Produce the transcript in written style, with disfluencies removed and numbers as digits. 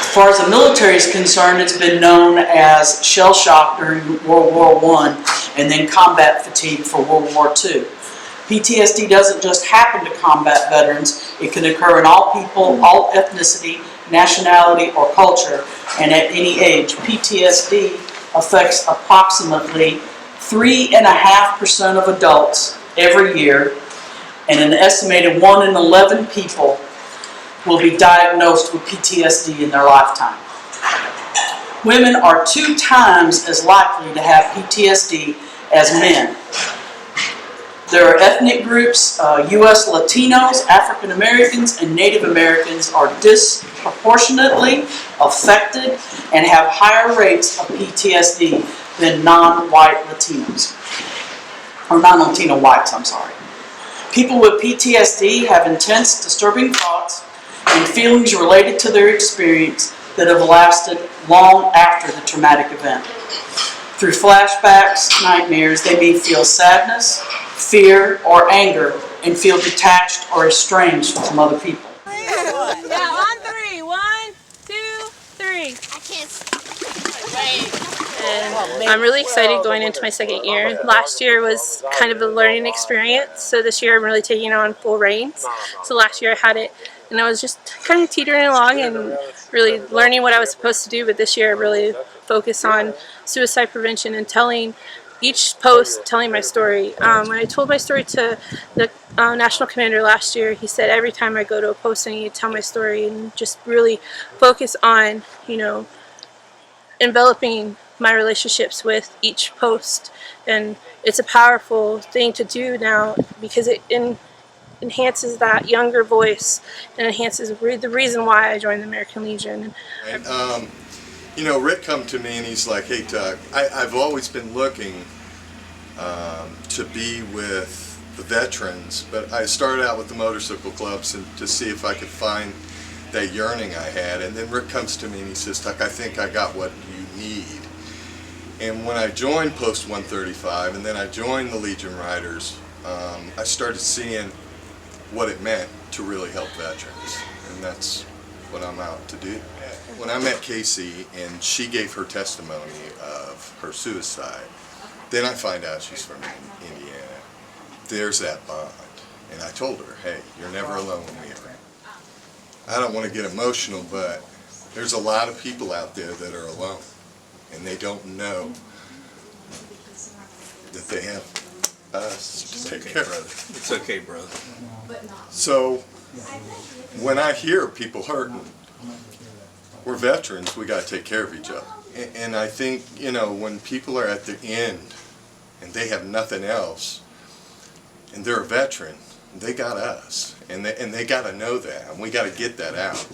As far as the military is concerned, it's been known as shell shock during World War I and then combat fatigue for World War II. PTSD doesn't just happen to combat veterans. It can occur in all people, all ethnicity, nationality, or culture, and at any age. PTSD affects approximately 3.5% of adults every year, and an estimated 1 in 11 people will be diagnosed with PTSD in their lifetime. Women are 2 times as likely to have PTSD as men. There are ethnic groups, U.S. Latinos, African Americans, and Native Americans are disproportionately affected and have higher rates of PTSD than non-white Latinos. Or non-Latino whites, I'm sorry. People with PTSD have intense, disturbing thoughts and feelings related to their experience that have lasted long after the traumatic event. Through flashbacks, nightmares, they may feel sadness, fear, or anger, and feel detached or estranged from other people. Yeah, on 3. 1, 2, 3. I can't. And I'm really excited going into my 2nd year. Last year was kind of a learning experience, so this year I'm really taking on full reins. So last year I had it, and I was just kind of teetering along and really learning what I was supposed to do, but this year I really focused on suicide prevention and telling each post, telling my story. When I told my story to the national commander last year, he said every time I go to a post I need to tell my story and just really focus on, enveloping my relationships with each post. And it's a powerful thing to do now because it enhances that younger voice and enhances the reason why I joined the American Legion. And, Rick come to me and he's like, hey Doug, I've always been looking to be with the veterans, but I started out with the motorcycle clubs and to see if I could find that yearning I had. And then Rick comes to me and he says, Doug, I think I got what you need. And when I joined Post 135 and then I joined the Legion Riders, I started seeing what it meant to really help veterans, and that's what I'm out to do. When I met Casey and she gave her testimony of her suicide, then I find out she's from Indiana. There's that bond. And I told her, hey, you're never alone here. I don't want to get emotional, but there's a lot of people out there that are alone, and they don't know that they have us to take care of. It's okay, brother. So when I hear people hurting, we're veterans, we got to take care of each other. And I think, when people are at the end and they have nothing else, and they're a veteran, they got us, and they got to know that, and we got to get that out.